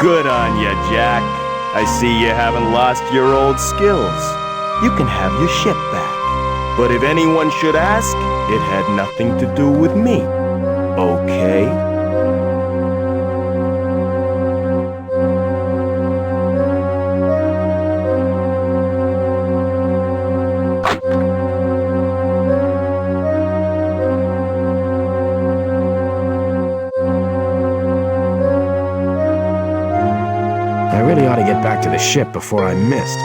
Good on ya, Jack. I see you haven't lost your old skills. You can have your ship back. But if anyone should ask, it had nothing to do with me. Okay? I really ought to get back to the ship before I'm missed.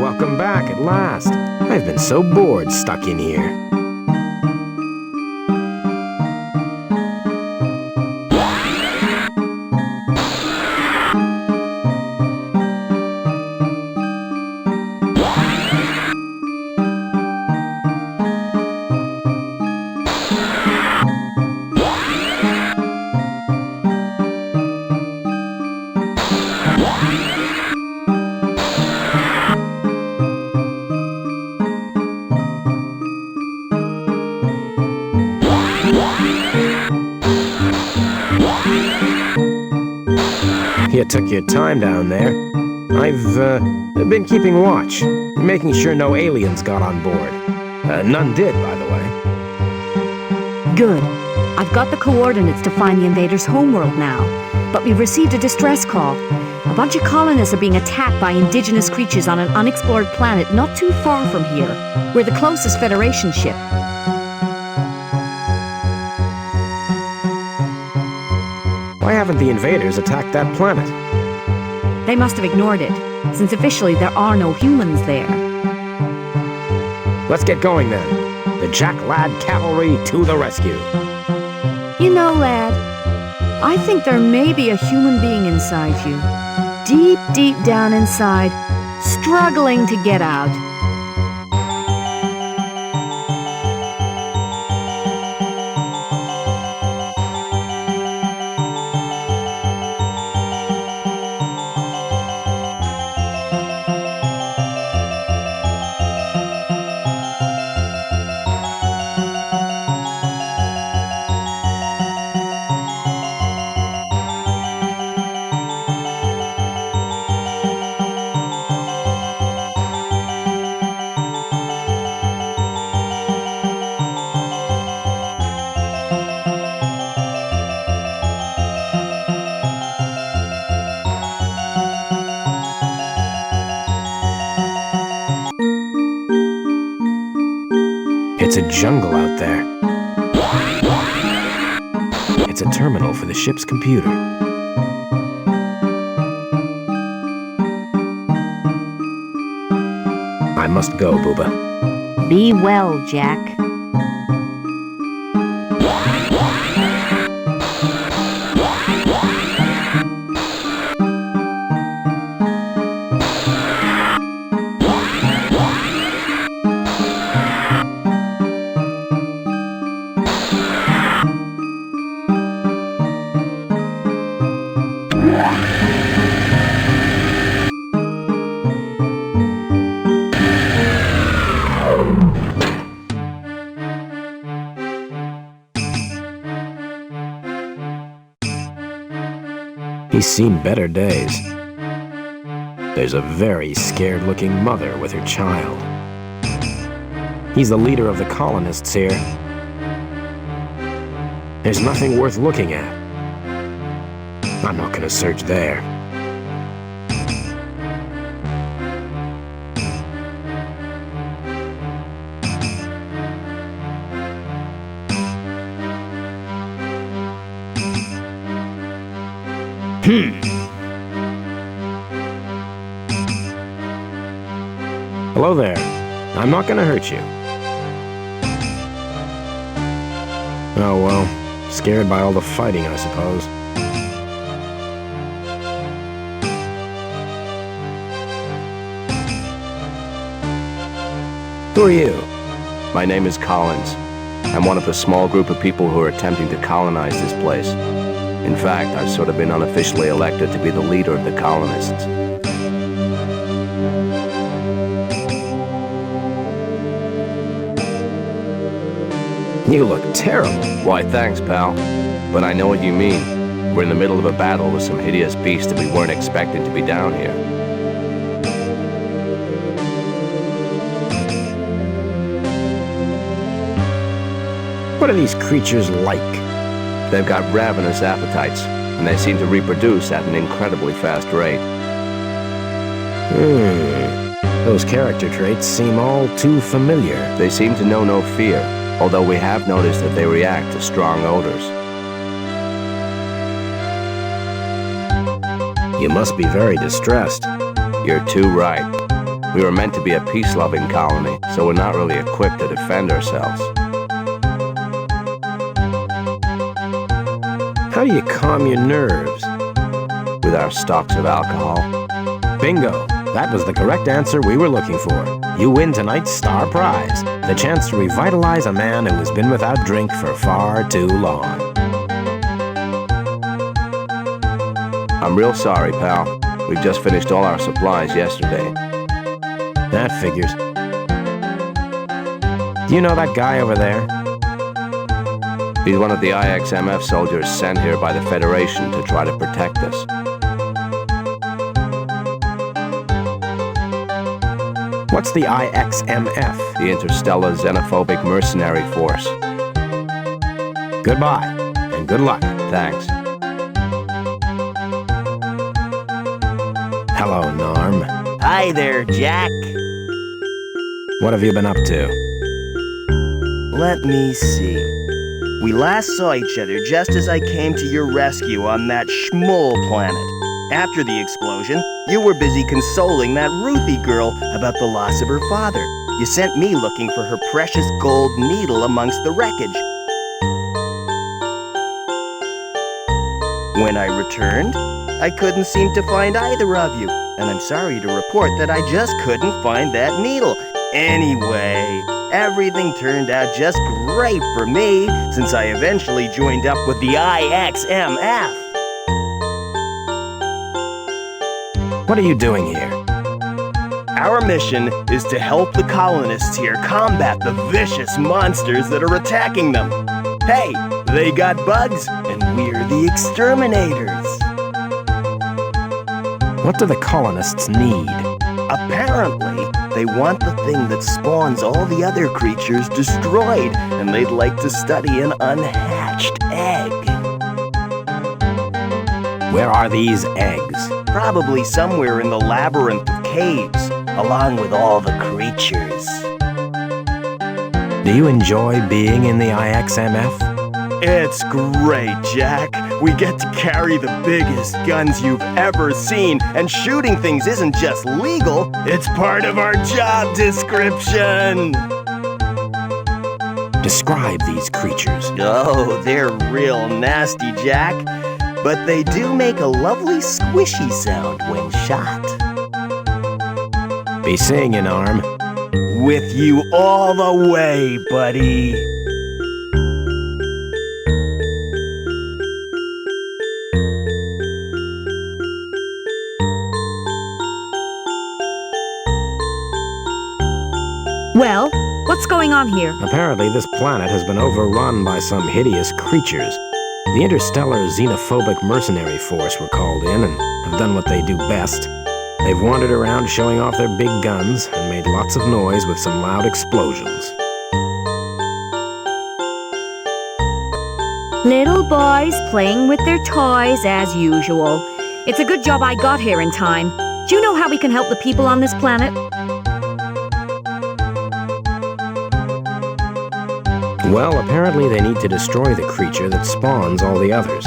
Welcome back at last. I've been so bored stuck in here. You took your time down there. I've been keeping watch, making sure no aliens got on board. None did, by the way. Good. I've got the coordinates to find the invaders' homeworld now, but we've received a distress call. A bunch of colonists are being attacked by indigenous creatures on an unexplored planet not too far from here. We're the closest Federation ship. Why haven't the invaders attacked that planet? They must have ignored it, since officially there are no humans there. Let's get going then. The Jack Lad Cavalry to the rescue. You know, lad, I think there may be a human being inside you. Deep, deep down inside, struggling to get out. It's a jungle out there. It's a terminal for the ship's computer. I must go, Booba. Be well, Jack. He's seen better days. There's a very scared-looking mother with her child. He's the leader of the colonists here. There's nothing worth looking at. I'm not gonna search there. Hello there. I'm not gonna hurt you. Oh well, scared by all the fighting, I suppose. Who are you? My name is Collins. I'm one of a small group of people who are attempting to colonize this place. In fact, I've sort of been unofficially elected to be the leader of the colonists. You look terrible. Why, thanks, pal. But I know what you mean. We're in the middle of a battle with some hideous beasts that we weren't expecting to be down here. What are these creatures like? They've got ravenous appetites, and they seem to reproduce at an incredibly fast rate. Those character traits seem all too familiar. They seem to know no fear, although we have noticed that they react to strong odors. You must be very distressed. You're too right. We were meant to be a peace-loving colony, so we're not really equipped to defend ourselves. How do you calm your nerves? With our stocks of alcohol. Bingo! That was the correct answer we were looking for. You win tonight's star prize, the chance to revitalize a man who has been without drink for far too long. I'm real sorry, pal. We've just finished all our supplies yesterday. That figures. Do you know that guy over there? He's one of the IXMF soldiers sent here by the Federation to try to protect us. What's the IXMF? The Interstellar Xenophobic Mercenary Force. Goodbye, and good luck. Thanks. Hello, Norm. Hi there, Jack. What have you been up to? Let me see. We last saw each other just as I came to your rescue on that Schmoll planet. After the explosion, you were busy consoling that Ruthie girl about the loss of her father. You sent me looking for her precious gold needle amongst the wreckage. When I returned, I couldn't seem to find either of you, and I'm sorry to report that I just couldn't find that needle. Anyway, everything turned out just great for me, since I eventually joined up with the IXMF. What are you doing here? Our mission is to help the colonists here combat the vicious monsters that are attacking them. Hey, they got bugs, and we're the exterminators. What do the colonists need? Apparently, they want the thing that spawns all the other creatures destroyed, and they'd like to study an unhatched egg. Where are these eggs? Probably somewhere in the labyrinth of caves, along with all the creatures. Do you enjoy being in the IXMF? It's great, Jack. We get to carry the biggest guns you've ever seen, and shooting things isn't just legal, it's part of our job description. Describe these creatures. Oh, they're real nasty, Jack. But they do make a lovely squishy sound when shot. Be seeing you, Norm. With you all the way, buddy. Well, what's going on here? Apparently, this planet has been overrun by some hideous creatures. The Interstellar Xenophobic Mercenary Force were called in and have done what they do best. They've wandered around showing off their big guns and made lots of noise with some loud explosions. Little boys playing with their toys as usual. It's a good job I got here in time. Do you know how we can help the people on this planet? Well, apparently they need to destroy the creature that spawns all the others.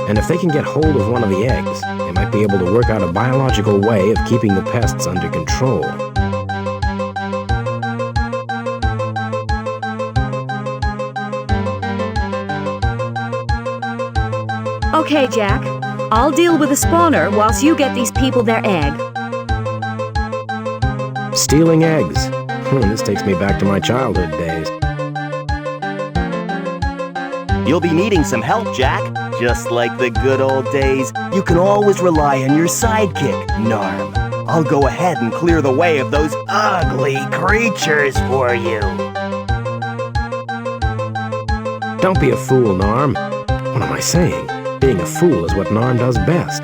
And if they can get hold of one of the eggs, they might be able to work out a biological way of keeping the pests under control. Okay, Jack. I'll deal with the spawner whilst you get these people their egg. Stealing eggs. This takes me back to my childhood days. You'll be needing some help, Jack. Just like the good old days, you can always rely on your sidekick, Narm. I'll go ahead and clear the way of those ugly creatures for you. Don't be a fool, Narm. What am I saying? Being a fool is what Narm does best.